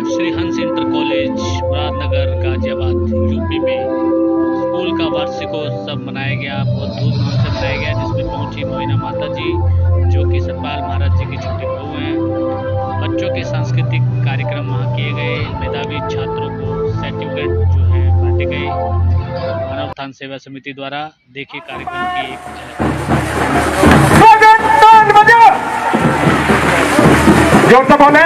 Shri Hans inter college Muradnagar Ghaziabad UP में school का वार्षिकोत्सव मनाया गया। बहुत धूमधाम से मनाया गया, जिसमें पहुंची मोइना माता जी जो कि सतपाल महाराज जी की छोटी बहू हैं। बच्चों के सांस्कृतिक कार्यक्रम वहाँ किए गए। मेधावी छात्रों को सर्टिफिकेट जो है बांटे गए मानव उत्थान सेवा समिति द्वारा। देखिए कार्यक्रम की एक जोर से बोले।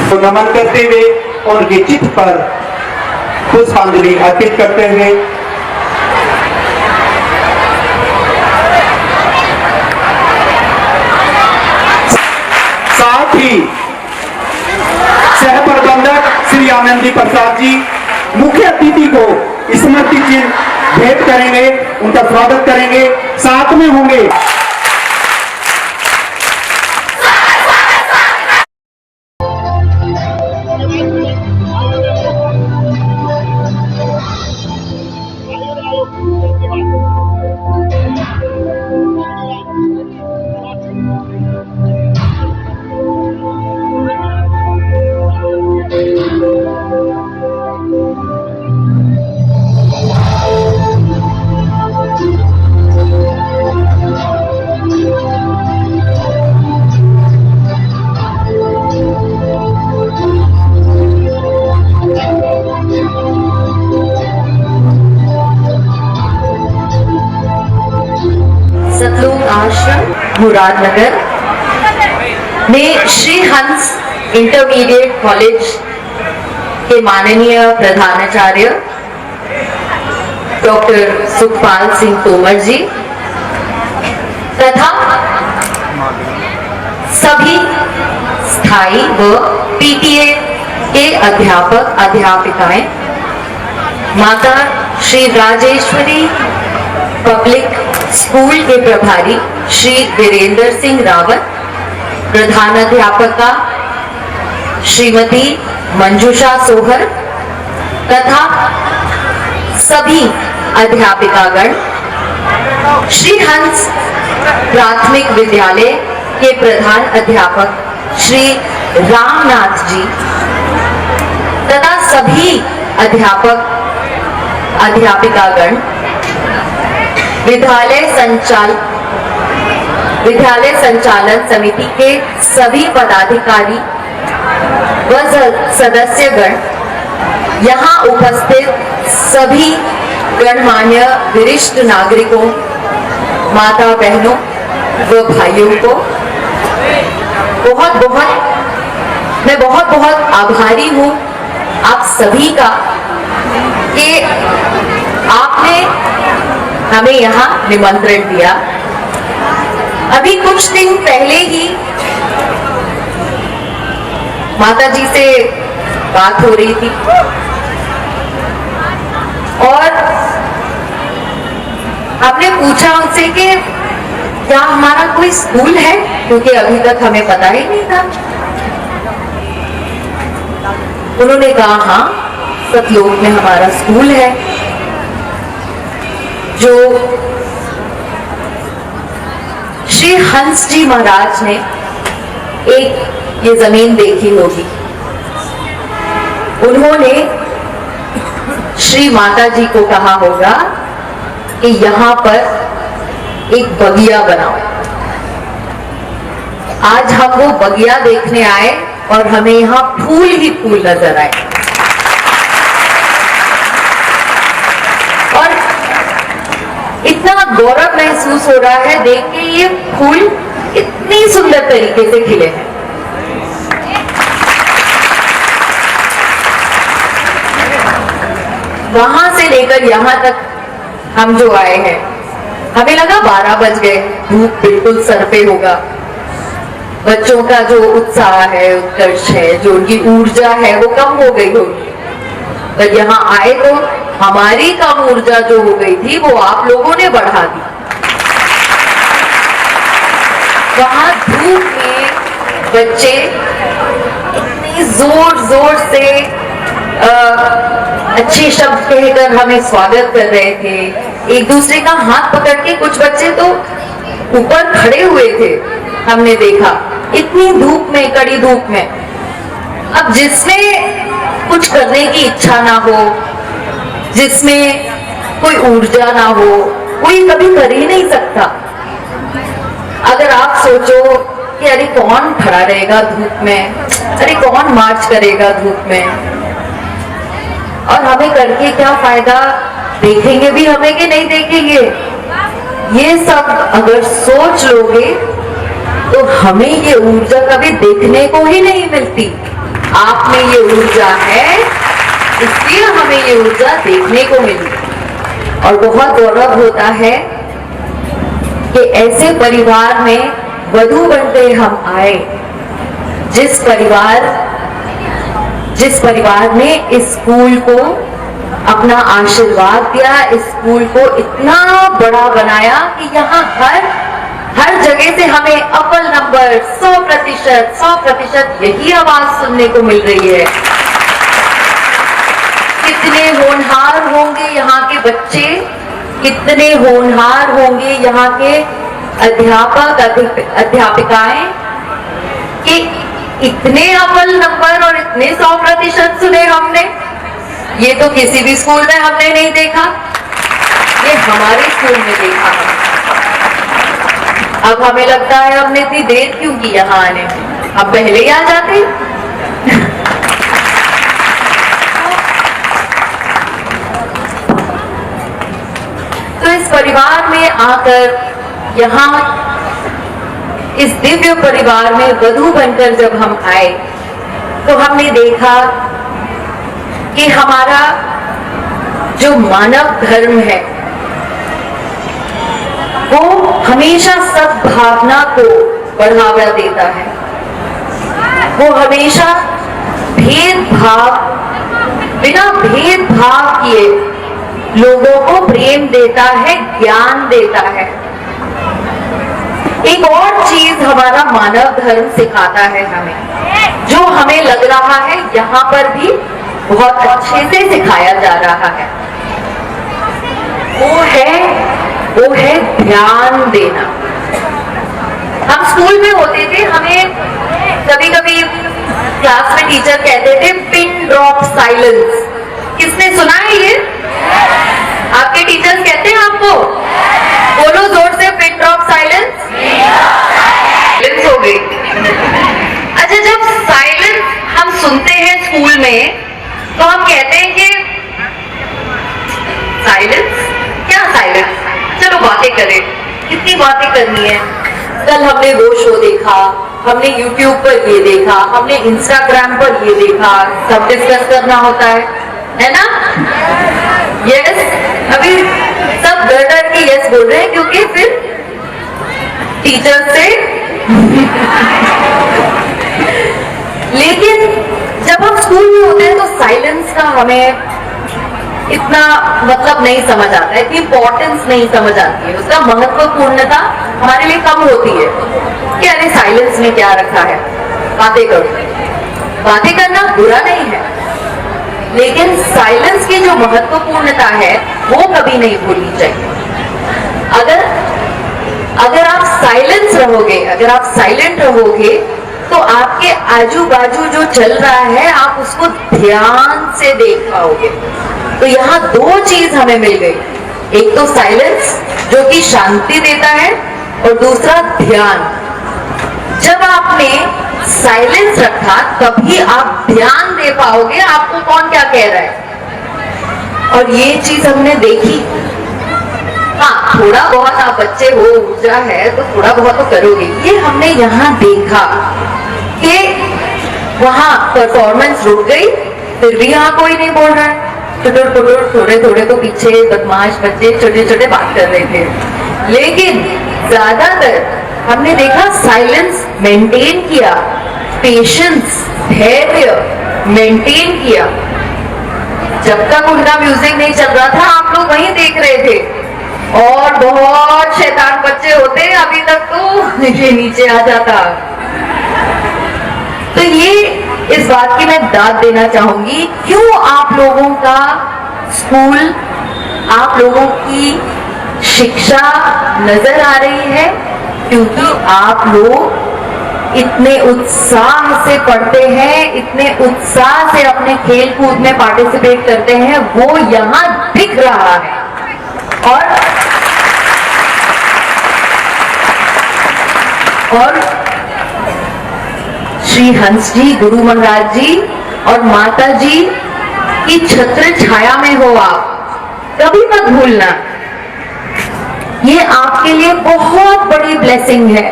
तो नमन करते हुए उनके चित्त पर पुष्पांजलि अर्पित करते हुए साथ ही सह प्रबंधक श्री आनंदी प्रसाद जी मुख्य अतिथि को स्मृति चिन्ह भेंट करेंगे, उनका स्वागत करेंगे। साथ में होंगे आश्रम मुरादनगर में श्री हंस इंटरमीडिएट कॉलेज के माननीय प्रधानाचार्य डॉक्टर सुखपाल सिंह तोमर जी तथा सभी स्थायी व पीटीए के अध्यापक अध्यापिकाएं, माता श्री राजेश्वरी पब्लिक स्कूल के प्रभारी श्री वीरेंद्र सिंह रावत, प्रधानाध्यापका श्रीमती मंजुषा सोहर तथा सभी अध्यापिकागण, श्री हंस प्राथमिक विद्यालय के प्रधान अध्यापक श्री रामनाथ जी तथा सभी अध्यापक अध्यापिकागण, विद्यालय संचालन समिति के सभी पदाधिकारी व सदस्यगण, यहाँ उपस्थित सभी गणमान्य वरिष्ठ नागरिकों, माता बहनों व भाइयों को मैं बहुत आभारी हूँ आप सभी का कि आपने हमें यहाँ निमंत्रण दिया। अभी कुछ दिन पहले ही माता जी से बात हो रही थी और आपने पूछा उनसे कि क्या हमारा कोई स्कूल है, क्योंकि अभी तक हमें पता ही नहीं था। उन्होंने कहा हाँ, सतलोक में हमारा स्कूल है जो श्री हंस जी महाराज ने एक ये जमीन देखी होगी। उन्होंने श्री माता जी को कहा होगा कि यहाँ पर एक बगिया बनाओ। आज हम वो बगिया देखने आए और हमें यहाँ फूल ही फूल नजर आए और इतना गौरव महसूस हो रहा है देख के ये फूल इतनी सुंदर तरीके से खिले हैं। वहां से लेकर यहाँ तक हम जो आए हैं, हमें लगा 12 बज गए, धूप बिल्कुल सर पे होगा, बच्चों का जो उत्साह है, उत्कर्ष है, जो उनकी ऊर्जा है वो कम हो गई होगी। पर यहाँ आए तो हमारी कम ऊर्जा जो हो गई थी वो आप लोगों ने बढ़ा दी। वहां धूप में बच्चे इतनी जोर जोर से अच्छे शब्द कहकर हमें स्वागत कर रहे थे। एक दूसरे का हाथ पकड़ के कुछ बच्चे तो ऊपर खड़े हुए थे, हमने देखा इतनी धूप में, कड़ी धूप में। अब जिसमें कुछ करने की इच्छा ना हो, जिसमें कोई ऊर्जा ना हो, कोई कभी कर ही नहीं सकता। अगर आप सोचो कि अरे कौन खड़ा रहेगा धूप में, अरे कौन मार्च करेगा धूप में, और हमें करके क्या फायदा, देखेंगे भी हमें कि नहीं देखेंगे, ये सब अगर सोच लोगे तो हमें ये ऊर्जा कभी देखने को ही नहीं मिलती। आप में ये ऊर्जा है, इसलिए हमें ये ऊर्जा देखने को मिली। और बहुत गौरव होता है कि ऐसे परिवार में वधू बनकर हम आए, जिस परिवार ने इस स्कूल को अपना आशीर्वाद दिया, इस स्कूल को इतना बड़ा बनाया कि यहाँ हर जगह से हमें अव्वल नंबर 100% यही आवाज सुनने को मिल रही है। कितने होनहार होंगे यहाँ के बच्चे, कितने होनहार होंगे यहाँ के अध्यापक अध्यापिकाएं कि इतने अव्वल नंबर और इतने 100% सुने हमने। ये तो किसी भी स्कूल में हमने नहीं देखा, ये हमारे स्कूल में देखा। अब हमें लगता है हमने इतनी देर क्यों की यहाँ आने में, अब पहले ही आ जाते। तो इस परिवार में आकर, यहाँ इस दिव्य परिवार में वधू बनकर जब हम आए तो हमने देखा कि हमारा जो मानव धर्म है वो हमेशा सद्भावना को बढ़ावा देता है, वो हमेशा बिना भेदभाव किए लोगों को प्रेम देता है, ज्ञान देता है। एक और चीज हमारा मानव धर्म सिखाता है हमें, जो हमें लग रहा है यहाँ पर भी बहुत अच्छे से सिखाया जा रहा है, वो है ध्यान देना। हम स्कूल में होते थे, हमें कभी कभी क्लास में टीचर कहते थे पिन ड्रॉप साइलेंस। किसने सुना है ये? आपके टीचर्स कहते हैं आपको? बोलो जोर से, पिन ड्रॉप साइलेंस। साइलेंस हो गई। अच्छा, जब साइलेंस हम सुनते हैं स्कूल में तो हम कहते हैं कि साइलेंस, क्या साइलेंस, चलो बातें करें, कितनी बातें करनी है। कल हमने वो शो देखा, हमने YouTube पर ये देखा, हमने Instagram पर ये देखा, सब डिस्कस करना होता है ना? यस, अभी सब डर के यस बोल रहे हैं क्योंकि फिर टीचर से लेकिन जब हम स्कूल में होते हैं तो साइलेंस का हमें इतना मतलब नहीं समझ आता है, इतनी इंपॉर्टेंस नहीं समझ आती है, उसका महत्वपूर्णता हमारे लिए कम होती है कि अरे साइलेंस में क्या रखा है, बातें करो। बातें करना बुरा नहीं है, लेकिन साइलेंस की जो महत्वपूर्णता है वो कभी नहीं भूलनी चाहिए। अगर आप साइलेंस रहोगे, अगर आप साइलेंट रहोगे तो आपके आजू बाजू जो चल रहा है आप उसको ध्यान से देख पाओगे। तो यहाँ दो चीज हमें मिल गई, एक तो साइलेंस जो कि शांति देता है और दूसरा ध्यान। जब आपने साइलेंस रखा तभी आप ध्यान दे पाओगे आपको कौन क्या कह रहा है, और ये चीज हमने देखी। हाँ, थोड़ा बहुत आप बच्चे हो, ऊर्जा है तो थोड़ा बहुत तो करोगे, ये हमने यहाँ देखा कि वहां परफॉर्मेंस रुक गई, फिर भी यहाँ कोई नहीं बोल रहा है। थोड़े थोड़े तो पीछे बदमाश बच्चे छोटे छोटे बात कर रहे थे, लेकिन ज्यादातर हमने देखा साइलेंस मेंटेन किया, पेशेंस, धैर्य मेंटेन किया। जब तक उनका म्यूजिक नहीं चल रहा था आप लोग वहीं देख रहे थे, और बहुत शैतान बच्चे होते अभी तक तो ये नीचे आ जाता। तो ये इस बात की मैं दाद देना चाहूंगी, क्यों आप लोगों का स्कूल आप लोगों की शिक्षा नजर आ रही है, क्योंकि आप लोग इतने उत्साह से पढ़ते हैं, इतने उत्साह से अपने खेल कूद में पार्टिसिपेट करते हैं, वो यहाँ दिख रहा है। और श्री हंस जी, गुरु महाराज जी और माता जी की छत्र छाया में हो आप, कभी मत भूलना। ये आपके लिए बहुत बड़ी ब्लेसिंग है,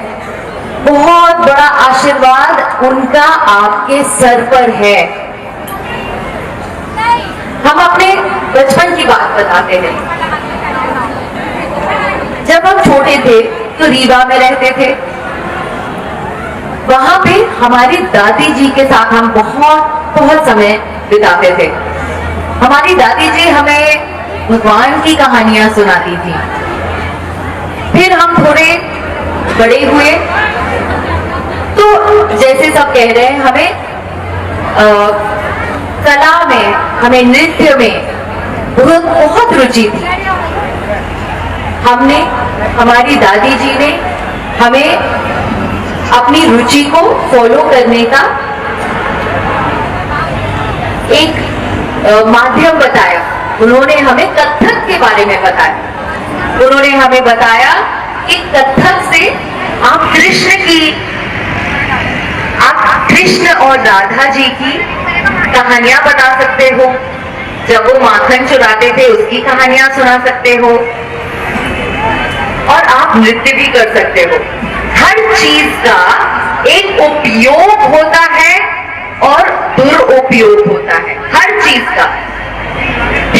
बहुत बड़ा आशीर्वाद उनका आपके सर पर है। हम अपने बचपन की बात बताते हैं। जब हम छोटे थे तो रीवा में रहते थे। वहां पे हमारी दादी जी के साथ हम बहुत समय बिताते थे। हमारी दादी जी हमें भगवान की कहानियां सुनाती थी। फिर हम थोड़े बड़े हुए तो जैसे सब कह रहे हैं, हमें कला में, हमें नृत्य में बहुत रुचि थी। हमारी दादी जी ने हमें अपनी रुचि को फॉलो करने का एक माध्यम बताया। उन्होंने हमें कथक के बारे में बताया। उन्होंने हमें बताया कि कथक से आप कृष्ण और राधा जी की कहानियां बता सकते हो। जब वो माखन चुराते थे उसकी कहानियां सुना सकते हो, और आप नृत्य भी कर सकते हो। हर चीज का एक उपयोग होता है और दुरुपयोग होता है। हर चीज का,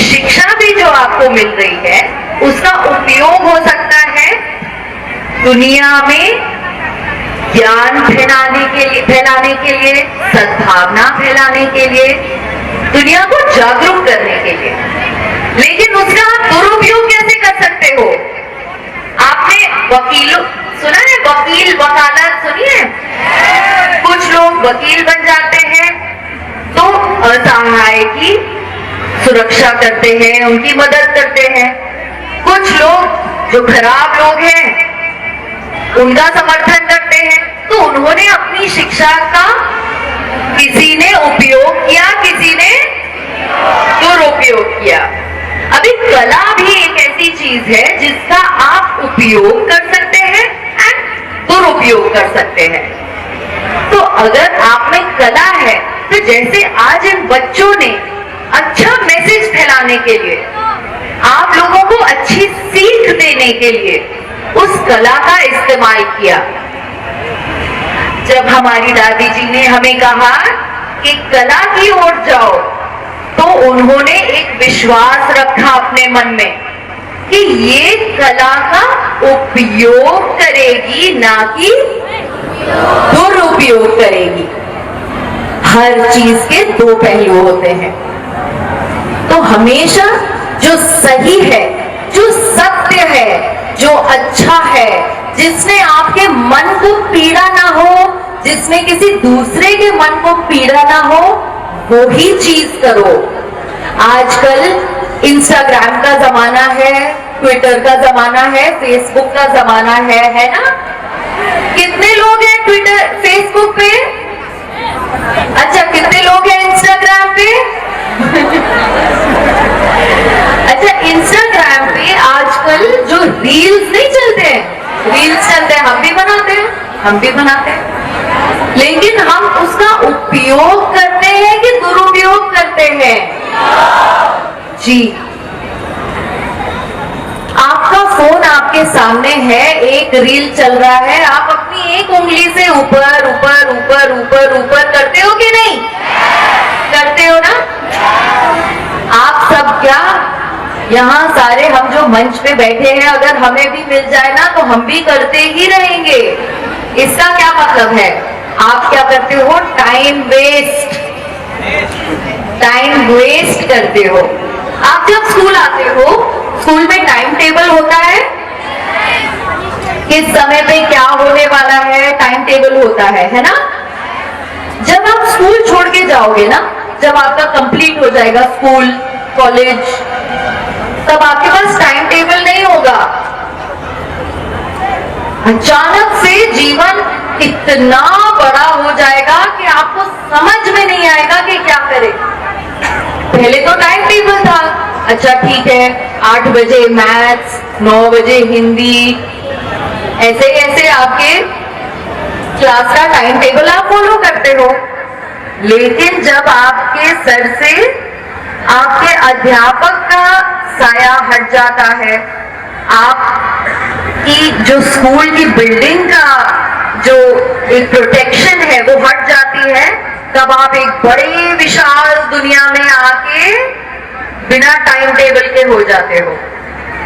शिक्षा भी जो आपको मिल रही है उसका उपयोग हो सकता है दुनिया में ज्ञान फैलाने के लिए, सद्भावना फैलाने के लिए, दुनिया को जागरूक करने के लिए। लेकिन उसका आप दुरुपयोग कैसे कर सकते हो? आपने सुना है, वकील वकालत सुनी है? कुछ लोग वकील बन जाते हैं तो असहाय की सुरक्षा करते हैं, उनकी मदद करते हैं। कुछ लोग जो खराब लोग हैं उनका समर्थन करते हैं। तो उन्होंने अपनी शिक्षा का किसी ने उपयोग किया, किसी ने दुरुपयोग किया। अभी कला भी एक ऐसी चीज है जिसका आप उपयोग कर सकते हैं एंड दुरुपयोग कर सकते हैं। तो अगर आप में कला है तो जैसे आज इन बच्चों ने अच्छा मैसेज फैलाने के लिए, आप लोगों को अच्छी सीख देने के लिए उस कला का इस्तेमाल किया। जब हमारी दादी जी ने हमें कहा कि कला की ओर जाओ, तो उन्होंने एक विश्वास रखा अपने मन में कि ये कला का उपयोग करेगी, ना कि दुरुपयोग करेगी। हर चीज के दो पहलू होते हैं। तो हमेशा जो सही है, जो सत्य है, जो अच्छा है, जिसमें आपके मन को पीड़ा ना हो, जिसमें किसी दूसरे के मन को पीड़ा ना हो, वो ही चीज करो। आजकल इंस्टाग्राम का जमाना है, ट्विटर का जमाना है, फेसबुक का जमाना है ना? कितने लोग हैं ट्विटर फेसबुक पे? अच्छा, कितने लोग हैं इंस्टाग्राम पे? अच्छा, इंस्टाग्राम पे आजकल जो रील्स नहीं चलते हैं, रील्स चलते हैं, हम भी बनाते हैं, लेकिन हम उसका उपयोग करते हैं कि दुरुपयोग करते हैं? जी, आपका फोन आपके सामने है, एक रील चल रहा है, आप अपनी एक उंगली से ऊपर ऊपर ऊपर ऊपर ऊपर करते हो कि नहीं करते हो ना? आप सब क्या, यहाँ सारे हम जो मंच पे बैठे हैं, अगर हमें भी मिल जाए ना तो हम भी करते ही रहेंगे। इसका क्या मतलब है? आप क्या करते हो? टाइम वेस्ट करते हो। आप जब स्कूल आते हो, स्कूल में टाइम टेबल होता है, किस समय पे क्या होने वाला है, टाइम टेबल होता है ना? जब आप स्कूल छोड़ के जाओगे ना, जब आपका कंप्लीट हो जाएगा स्कूल, कॉलेज, तब आपके पास टाइम टेबल नहीं होगा। अचानक से जीवन इतना बड़ा हो जाएगा कि आपको समझ में नहीं आएगा कि क्या करें। पहले तो टाइम टेबल था, अच्छा ठीक है 8 बजे मैथ्स, 9 बजे हिंदी, ऐसे ऐसे आपके क्लास का टाइम टेबल आप फॉलो करते हो। लेकिन जब आपके सर से आपके अध्यापक का साया हट जाता है, आपकी जो स्कूल की बिल्डिंग का जो एक प्रोटेक्शन है वो हट जाती है, तब आप एक बड़े विशाल दुनिया में आके बिना टाइम टेबल के हो जाते हो।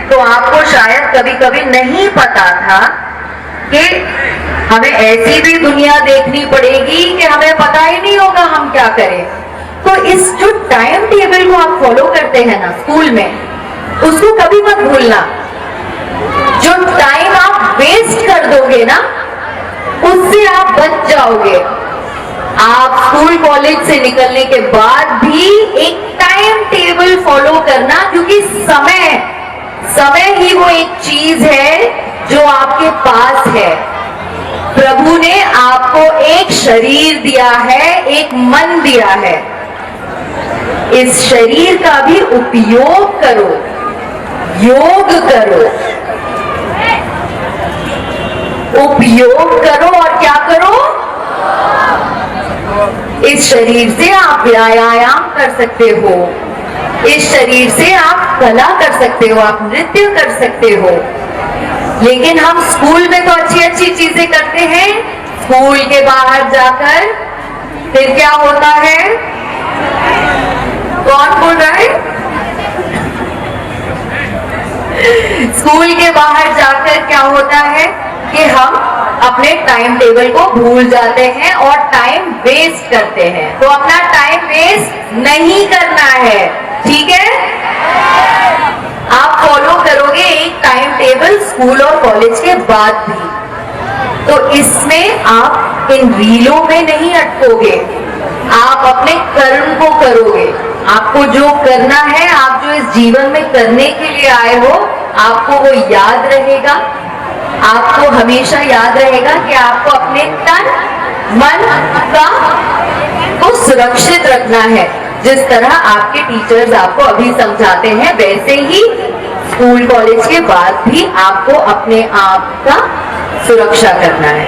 तो आपको शायद कभी कभी नहीं पता था कि हमें ऐसी भी दुनिया देखनी पड़ेगी कि हमें पता ही नहीं होगा हम क्या करें। तो इस जो टाइम टेबल को आप फॉलो करते हैं ना स्कूल में, उसको कभी मत भूलना। जो टाइम आप वेस्ट कर दोगे ना, उससे आप बच जाओगे। आप स्कूल कॉलेज से निकलने के बाद भी एक टाइम टेबल फॉलो करना, क्योंकि समय ही वो एक चीज है जो आपके पास है। प्रभु ने आपको एक शरीर दिया है, एक मन दिया है। इस शरीर का भी उपयोग करो, योग करो, उपयोग करो और क्या करो? इस शरीर से आप व्यायाम कर सकते हो, इस शरीर से आप कला कर सकते हो, आप नृत्य कर सकते हो। लेकिन हम स्कूल में तो अच्छी अच्छी चीजें करते हैं, स्कूल के बाहर जाकर फिर क्या होता है? कौन बोल रहा है? स्कूल के बाहर जाकर क्या होता है कि हम अपने टाइम टेबल को भूल जाते हैं और टाइम वेस्ट करते हैं। तो अपना टाइम वेस्ट नहीं करना है, ठीक है? आप फॉलो करोगे एक टाइम टेबल स्कूल और कॉलेज के बाद भी, तो इसमें आप इन रीलों में नहीं अटकोगे, आप अपने कर्म को करोगे। आपको जो करना है, आप जो इस जीवन में करने के लिए आए हो, आपको वो याद रहेगा। आपको हमेशा याद रहेगा कि आपको अपने तन मन का को सुरक्षित रखना है। जिस तरह आपके टीचर्स आपको अभी समझाते हैं, वैसे ही स्कूल कॉलेज के बाद भी आपको अपने आप का सुरक्षा करना है।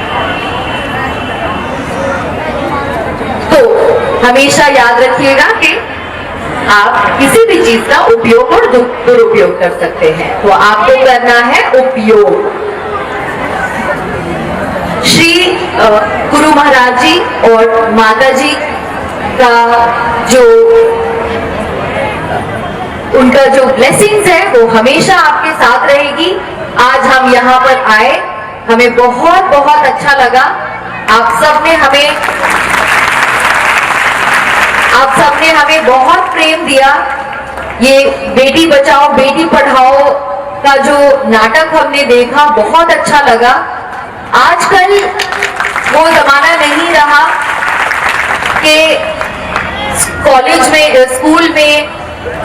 तो हमेशा याद रखिएगा कि आप किसी भी चीज का उपयोग और दुरुपयोग कर सकते हैं, तो आपको करना है उपयोग। श्री गुरु महाराज जी और माता जी का जो उनका जो ब्लेसिंग्स है वो हमेशा आपके साथ रहेगी। आज हम यहाँ पर आए, हमें बहुत बहुत अच्छा लगा। आप सबने हमें बहुत प्रेम दिया। ये बेटी बचाओ बेटी पढ़ाओ का जो नाटक हमने देखा, बहुत अच्छा लगा। आजकल वो जमाना नहीं रहा कि कॉलेज में, स्कूल में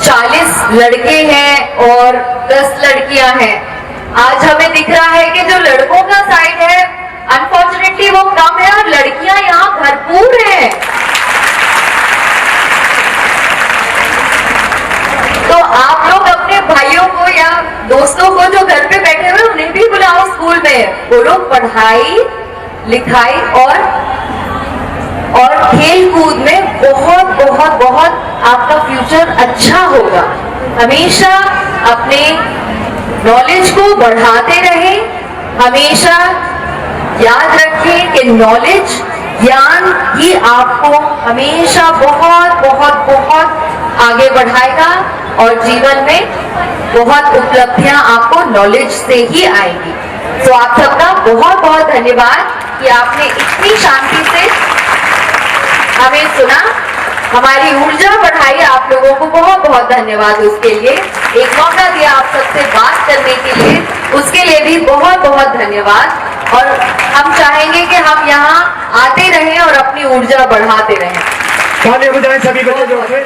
40 लड़के हैं और 10 लड़कियां हैं। आज हमें दिख रहा है कि जो लड़कों का साइड है अनफॉर्चुनेटली वो कम है और लड़कियां यहाँ भरपूर हैं। तो आप लोग अपने भाइयों को या दोस्तों को जो घर पे बैठे हुए उन्हें भी बुलाओ स्कूल में। वो लोग पढ़ाई लिखाई और खेल कूद में बहुत बहुत बहुत आपका फ्यूचर अच्छा होगा। हमेशा अपने नॉलेज को बढ़ाते रहें। हमेशा याद रखें कि नॉलेज, ज्ञान ही आपको हमेशा बहुत बहुत बहुत आगे बढ़ाएगा और जीवन में बहुत उपलब्धियां आपको नॉलेज से ही आएगी। तो आप सबका बहुत बहुत धन्यवाद कि आपने इतनी शांति से हमें सुना, हमारी ऊर्जा बढ़ाई। आप लोगों को बहुत बहुत धन्यवाद उसके लिए। एक मौका दिया आप सबसे बात करने के लिए, उसके लिए भी बहुत बहुत धन्यवाद। और हम चाहेंगे कि हम यहाँ आते रहें और अपनी ऊर्जा बढ़ाते रहें। तालियां बजाएं सभी बच्चों से।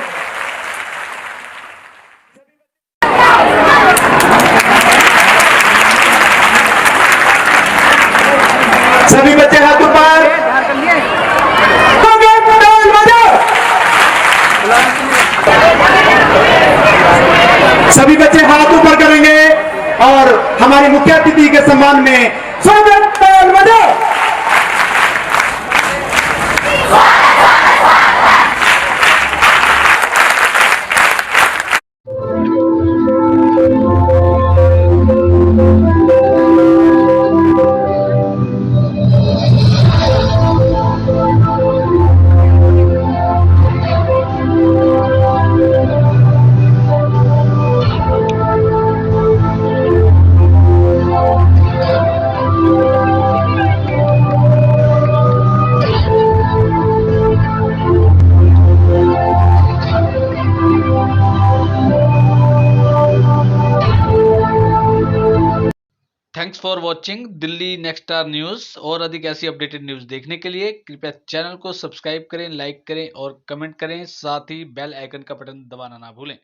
सभी बच्चे हाथ ऊपर। सभी बच्चे हाथ ऊपर करेंगे और हमारे मुख्य अतिथि के सम्मान में स्वागत ताल बजाओ। Thanks for watching Delhi next star news. और अधिक ऐसी अपडेटेड न्यूज़ देखने के लिए कृपया चैनल को सब्सक्राइब करें, लाइक करें और कमेंट करें। साथ ही बेल आइकन का बटन दबाना ना भूलें।